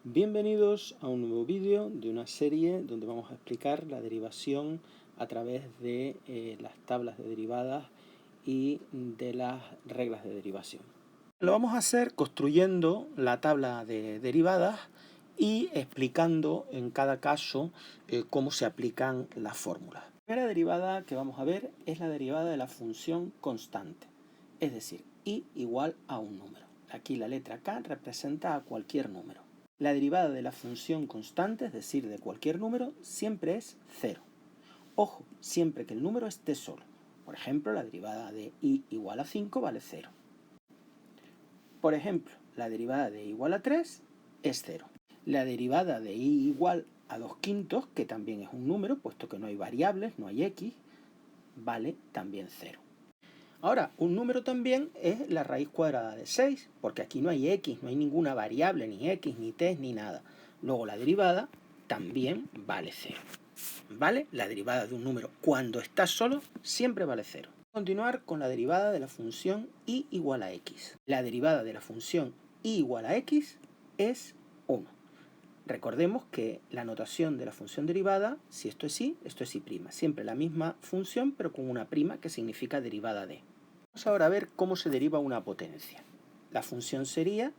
Bienvenidos a un nuevo vídeo de una serie donde vamos a explicar la derivación a través de las tablas de derivadas y de las reglas de derivación. Lo vamos a hacer construyendo la tabla de derivadas y explicando en cada caso cómo se aplican las fórmulas. La primera derivada que vamos a ver es la derivada de la función constante, es decir, y igual a un número. Aquí la letra K representa a cualquier número. La derivada de la función constante, es decir, de cualquier número, siempre es 0. Ojo, siempre que el número esté solo. Por ejemplo, la derivada de y igual a 5 vale 0. Por ejemplo, la derivada de y igual a 3 es 0. La derivada de y igual a 2/5, que también es un número, puesto que no hay variables, no hay x, vale también 0. Ahora, un número también es la raíz cuadrada de 6, porque aquí no hay x, no hay ninguna variable, ni x, ni t, ni nada. Luego la derivada también vale 0. ¿Vale? La derivada de un número cuando está solo siempre vale 0. Continuar con la derivada de la función y igual a x. La derivada de la función y igual a x es 1. Recordemos que la notación de la función derivada, si esto es y prima. Siempre la misma función, pero con una prima que significa derivada de. Vamos ahora a ver cómo se deriva una potencia. La función sería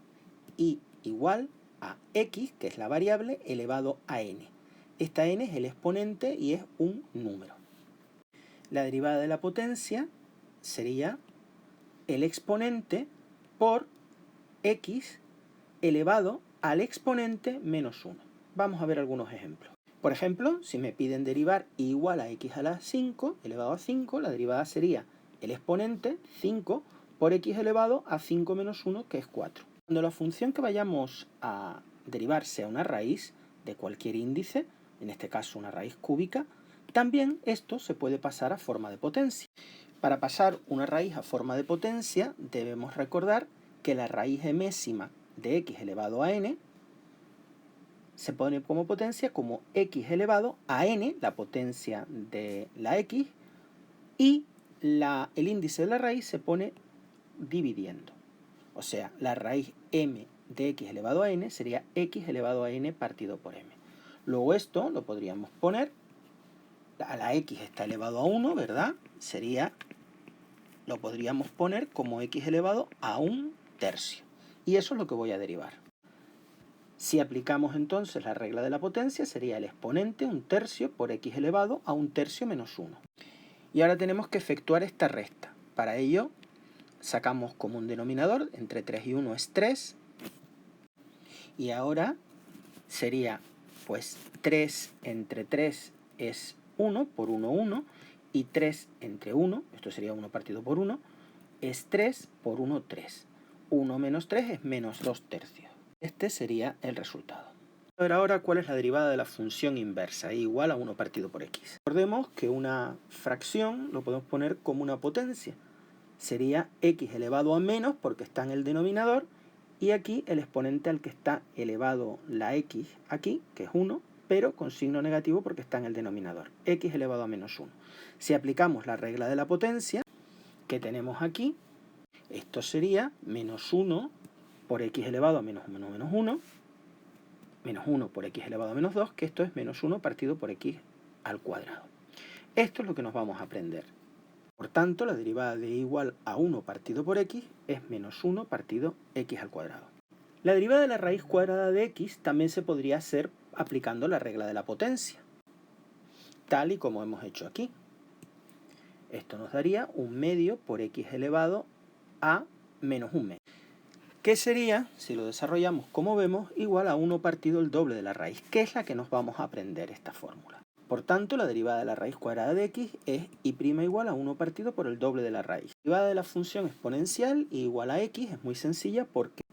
y igual a x, que es la variable, elevado a n. Esta n es el exponente y es un número. La derivada de la potencia sería el exponente por x elevado al exponente menos 1. Vamos a ver algunos ejemplos. Por ejemplo, si me piden derivar y igual a x a la 5 elevado a 5, la derivada sería el exponente 5 por x elevado a 5 menos 1, que es 4. Cuando la función que vayamos a derivar sea una raíz de cualquier índice, en este caso una raíz cúbica, también esto se puede pasar a forma de potencia. Para pasar una raíz a forma de potencia debemos recordar que la raíz emésima de x elevado a n se pone como potencia como x elevado a n, la potencia de la x, y el índice de la raíz se pone dividiendo. O sea, la raíz m de x elevado a n sería x elevado a n partido por m. Luego esto lo podríamos poner, a la x está elevado a 1, ¿verdad? Lo podríamos poner como x elevado a 1/3. Y eso es lo que voy a derivar. Si aplicamos entonces la regla de la potencia, sería el exponente 1/3 por x elevado a 1/3 menos 1. Y ahora tenemos que efectuar esta resta. Para ello, sacamos como un denominador, entre 3 y 1 es 3. Y ahora sería, pues, 3 entre 3 es 1, por 1, 1. Y 3 entre 1, esto sería 1 partido por 1, es 3 por 1, 3. 1 menos 3 es menos 2/3. Este sería el resultado. A ver ahora cuál es la derivada de la función inversa, y igual a 1 partido por x. Recordemos que una fracción lo podemos poner como una potencia. Sería x elevado a menos porque está en el denominador, y aquí el exponente al que está elevado la x aquí, que es 1, pero con signo negativo porque está en el denominador. X elevado a menos 1. Si aplicamos la regla de la potencia que tenemos aquí, esto sería menos 1 por x elevado a menos 1 menos 1, menos 1 por x elevado a menos 2, que esto es menos 1 partido por x al cuadrado. Esto es lo que nos vamos a aprender. Por tanto, la derivada de igual a 1 partido por x es menos 1 partido x al cuadrado. La derivada de la raíz cuadrada de x también se podría hacer aplicando la regla de la potencia, tal y como hemos hecho aquí. Esto nos daría 1/2 por x elevado a menos 1/2. ¿Qué sería, si lo desarrollamos como vemos, igual a 1 partido el doble de la raíz, que es la que nos vamos a aprender esta fórmula? Por tanto, la derivada de la raíz cuadrada de x es y' igual a 1 partido por el doble de la raíz. La derivada de la función exponencial y igual a x es muy sencilla porque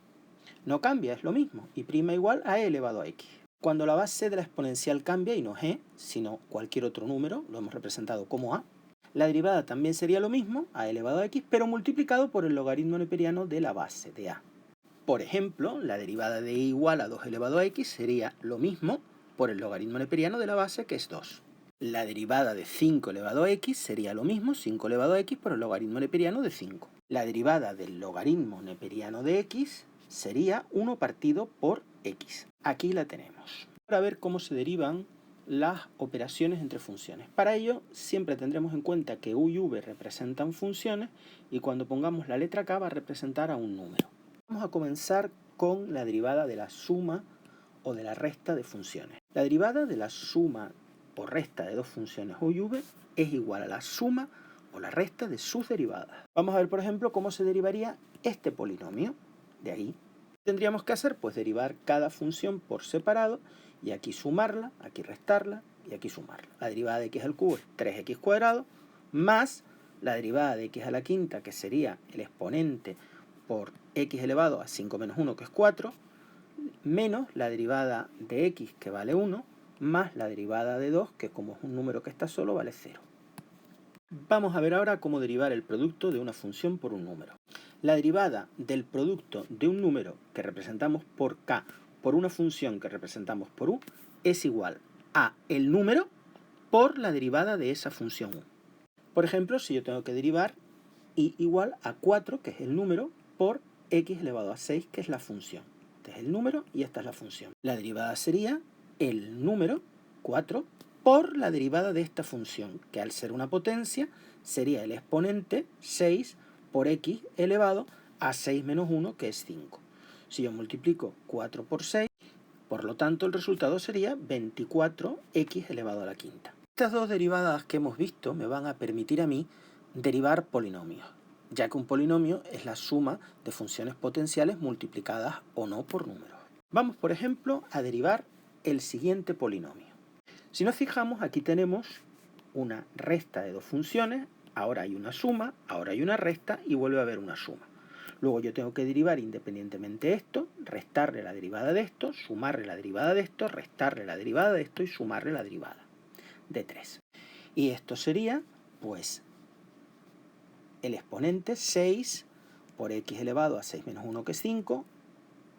no cambia, es lo mismo, y' igual a e elevado a x. Cuando la base de la exponencial cambia, y no es e, sino cualquier otro número, lo hemos representado como a, la derivada también sería lo mismo, a elevado a x, pero multiplicado por el logaritmo neperiano de la base de a. Por ejemplo, la derivada de igual a 2 elevado a x sería lo mismo por el logaritmo neperiano de la base, que es 2. La derivada de 5 elevado a x sería lo mismo, 5 elevado a x por el logaritmo neperiano de 5. La derivada del logaritmo neperiano de x sería 1 partido por x. Aquí la tenemos. Para ver cómo se derivan las operaciones entre funciones. Para ello siempre tendremos en cuenta que u y v representan funciones y cuando pongamos la letra k va a representar a un número. Vamos a comenzar con la derivada de la suma o de la resta de funciones. La derivada de la suma o resta de dos funciones u y v es igual a la suma o la resta de sus derivadas. Vamos a ver, por ejemplo, cómo se derivaría este polinomio. De ahí tendríamos que hacer, pues, derivar cada función por separado y aquí sumarla, aquí restarla y aquí sumarla. La derivada de x al cubo es 3x cuadrado más la derivada de x a la quinta, que sería el exponente por x elevado a 5 menos 1, que es 4, menos la derivada de x, que vale 1, más la derivada de 2, que como es un número que está solo, vale 0. Vamos a ver ahora cómo derivar el producto de una función por un número. La derivada del producto de un número que representamos por k por una función que representamos por u es igual a el número por la derivada de esa función u. Por ejemplo, si yo tengo que derivar y igual a 4, que es el número, por x elevado a 6, que es la función. Este es el número y esta es la función. La derivada sería el número 4 por la derivada de esta función, que al ser una potencia sería el exponente 6 por x elevado a 6 menos 1, que es 5. Si yo multiplico 4 por 6, por lo tanto el resultado sería 24x elevado a la quinta. Estas dos derivadas que hemos visto me van a permitir a mí derivar polinomios, ya que un polinomio es la suma de funciones potenciales multiplicadas o no por números. Vamos, por ejemplo, a derivar el siguiente polinomio. Si nos fijamos, aquí tenemos una resta de dos funciones, ahora hay una suma, ahora hay una resta y vuelve a haber una suma. Luego yo tengo que derivar independientemente esto, restarle la derivada de esto, sumarle la derivada de esto, restarle la derivada de esto y sumarle la derivada de 3. Y esto sería, pues, el exponente 6 por x elevado a 6 menos 1, que es 5,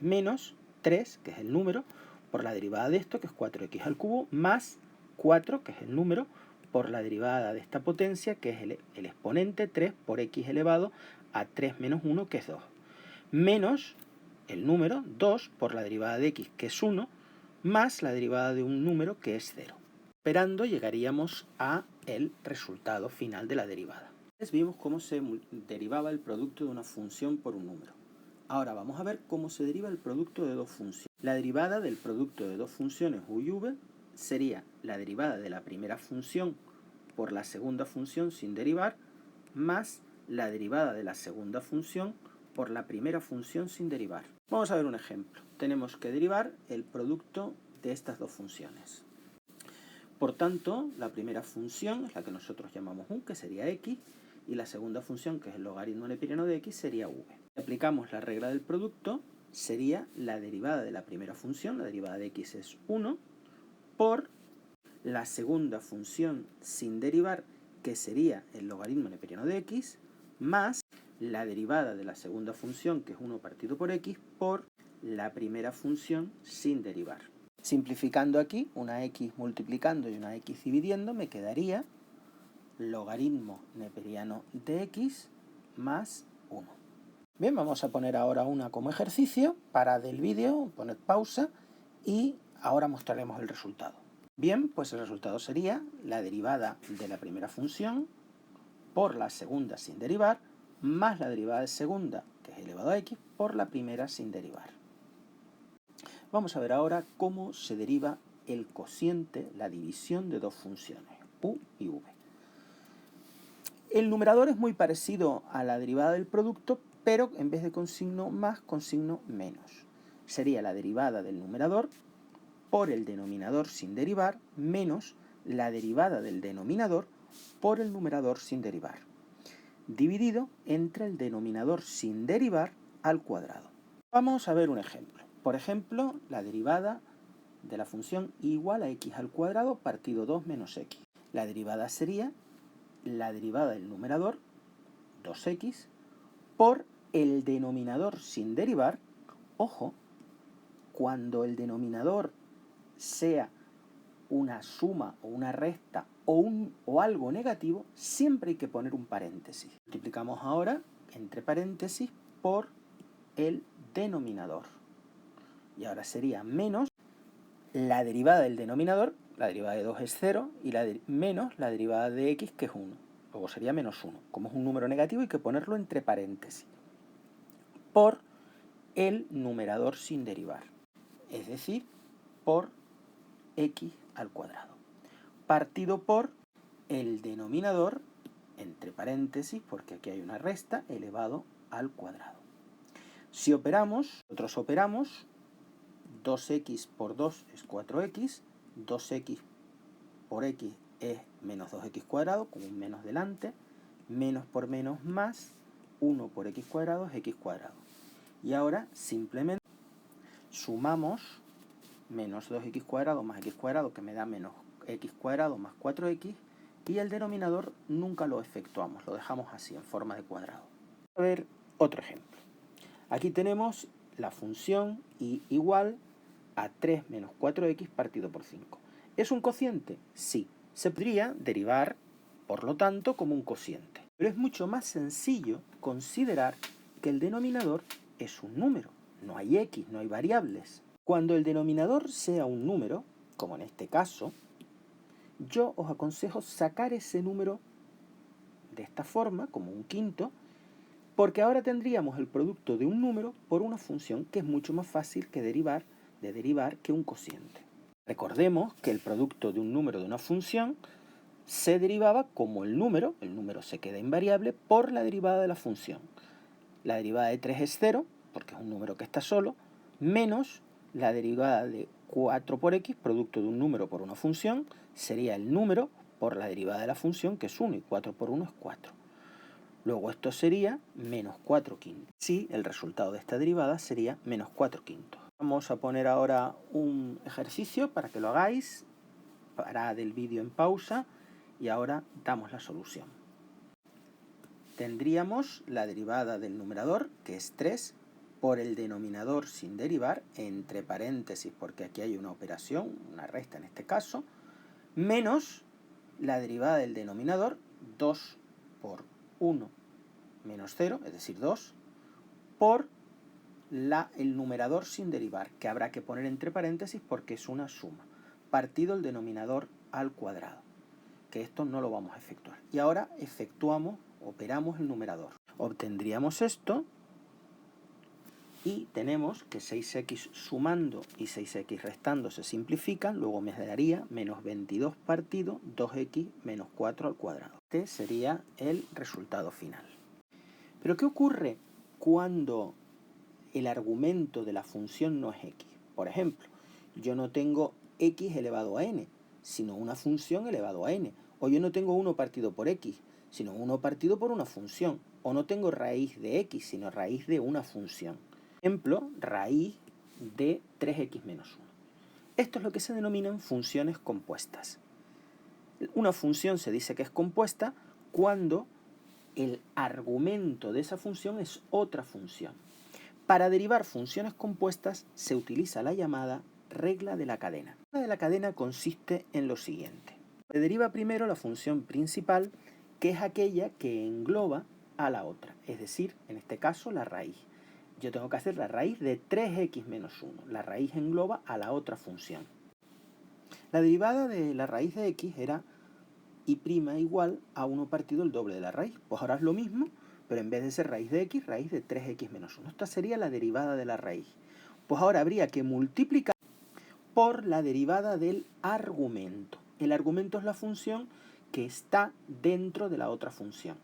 menos 3, que es el número, por la derivada de esto, que es 4x al cubo, más 4, que es el número, por la derivada de esta potencia, que es el exponente 3 por x elevado a 3 menos 1, que es 2, menos el número 2 por la derivada de x, que es 1, más la derivada de un número, que es 0. Esperando llegaríamos a el resultado final de la derivada. Vimos cómo se derivaba el producto de una función por un número. Ahora vamos a ver cómo se deriva el producto de dos funciones. La derivada del producto de dos funciones u y v sería la derivada de la primera función por la segunda función sin derivar, más la derivada de la segunda función por la primera función sin derivar. Vamos a ver un ejemplo. Tenemos que derivar el producto de estas dos funciones. Por tanto, la primera función es la que nosotros llamamos u, que sería x, y la segunda función, que es el logaritmo neperiano de x, sería v. Si aplicamos la regla del producto, sería la derivada de la primera función, la derivada de x es 1, por la segunda función sin derivar, que sería el logaritmo neperiano de x, más la derivada de la segunda función, que es 1 partido por x, por la primera función sin derivar. Simplificando aquí, una x multiplicando y una x dividiendo, me quedaría logaritmo neperiano de x más 1. Bien, vamos a poner ahora una como ejercicio. Parad el vídeo, poned pausa y ahora mostraremos el resultado. Bien, pues el resultado sería la derivada de la primera función por la segunda sin derivar, más la derivada de segunda, que es elevado a x, por la primera sin derivar. Vamos a ver ahora cómo se deriva el cociente, la división de dos funciones, u y v. El numerador es muy parecido a la derivada del producto, pero en vez de con signo más, con signo menos. Sería la derivada del numerador por el denominador sin derivar, menos la derivada del denominador por el numerador sin derivar, dividido entre el denominador sin derivar al cuadrado. Vamos a ver un ejemplo. Por ejemplo, la derivada de la función igual a x al cuadrado partido 2 menos x. La derivada sería la derivada del numerador, 2x, por el denominador sin derivar. Ojo, cuando el denominador sea una suma o una resta o algo negativo, siempre hay que poner un paréntesis. Multiplicamos ahora entre paréntesis por el denominador. Y ahora sería menos la derivada del denominador, la derivada de 2 es 0, y menos la derivada de x, que es 1. Luego sería menos 1. Como es un número negativo hay que ponerlo entre paréntesis, por el numerador sin derivar, es decir, por x al cuadrado, partido por el denominador, entre paréntesis, porque aquí hay una resta, elevado al cuadrado. Si operamos, nosotros operamos 2x por 2 es 4x, 2x por x es menos 2x cuadrado, con un menos delante, menos por menos más, 1 por x cuadrado es x cuadrado. Y ahora simplemente sumamos menos 2x cuadrado más x cuadrado, que me da menos x cuadrado más 4x, y el denominador nunca lo efectuamos, lo dejamos así, en forma de cuadrado. A ver otro ejemplo. Aquí tenemos la función y igual a 3 menos 4x partido por 5. ¿Es un cociente? Sí. Se podría derivar, por lo tanto, como un cociente. Pero es mucho más sencillo considerar que el denominador es un número. No hay x, no hay variables. Cuando el denominador sea un número, como en este caso, yo os aconsejo sacar ese número de esta forma, como un quinto, porque ahora tendríamos el producto de un número por una función, que es mucho más fácil de derivar que un cociente. Recordemos que el producto de un número de una función se derivaba como el número se queda invariable, por la derivada de la función. La derivada de 3 es 0, porque es un número que está solo, menos la derivada de 4 por x, producto de un número por una función, sería el número por la derivada de la función, que es 1, y 4 por 1 es 4. Luego esto sería menos 4 quintos. Sí, el resultado de esta derivada sería menos 4 quintos. Vamos a poner ahora un ejercicio para que lo hagáis. Parad el vídeo en pausa y ahora damos la solución. Tendríamos la derivada del numerador, que es 3, por el denominador sin derivar, entre paréntesis, porque aquí hay una operación, una resta en este caso, menos la derivada del denominador, 2 por 1 menos 0, es decir, 2, por el numerador sin derivar, que habrá que poner entre paréntesis porque es una suma, partido el denominador al cuadrado, que esto no lo vamos a efectuar. Y ahora operamos el numerador. Obtendríamos esto y tenemos que 6x sumando y 6x restando se simplifican, luego me daría menos 22 partido 2x menos 4 al cuadrado. Este sería el resultado final. Pero ¿qué ocurre cuando el argumento de la función no es x? Por ejemplo, yo no tengo x elevado a n, sino una función elevado a n. O yo no tengo 1 partido por x, sino 1 partido por una función. O no tengo raíz de x, sino raíz de una función. Por ejemplo, raíz de 3x menos 1. Esto es lo que se denominan funciones compuestas. Una función se dice que es compuesta cuando el argumento de esa función es otra función. Para derivar funciones compuestas se utiliza la llamada regla de la cadena. La regla de la cadena consiste en lo siguiente. Se deriva primero la función principal, que es aquella que engloba a la otra, es decir, en este caso la raíz. Yo tengo que hacer la raíz de 3x menos 1. La raíz engloba a la otra función. La derivada de la raíz de x era y' igual a 1 partido el doble de la raíz. Pues ahora es lo mismo, pero en vez de ser raíz de x, raíz de 3x menos 1. Esta sería la derivada de la raíz. Pues ahora habría que multiplicar por la derivada del argumento. El argumento es la función que está dentro de la otra función.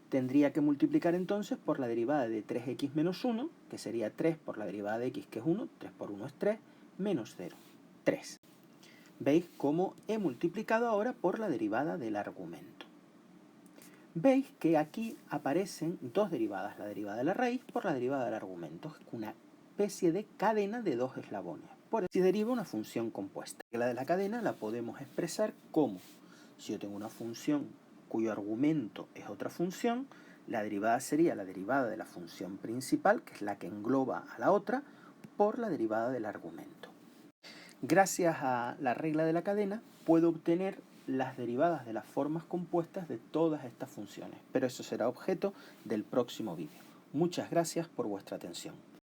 Tendría que multiplicar entonces por la derivada de 3x menos 1, que sería 3 por la derivada de x, que es 1, 3 por 1 es 3, menos 0, 3. ¿Veis cómo he multiplicado ahora por la derivada del argumento? Veis que aquí aparecen dos derivadas, la derivada de la raíz por la derivada del argumento, es una especie de cadena de dos eslabones. Por eso se deriva una función compuesta. La de la cadena la podemos expresar como, si yo tengo una función cuyo argumento es otra función, la derivada sería la derivada de la función principal, que es la que engloba a la otra, por la derivada del argumento. Gracias a la regla de la cadena puedo obtener las derivadas de las formas compuestas de todas estas funciones, pero eso será objeto del próximo vídeo. Muchas gracias por vuestra atención.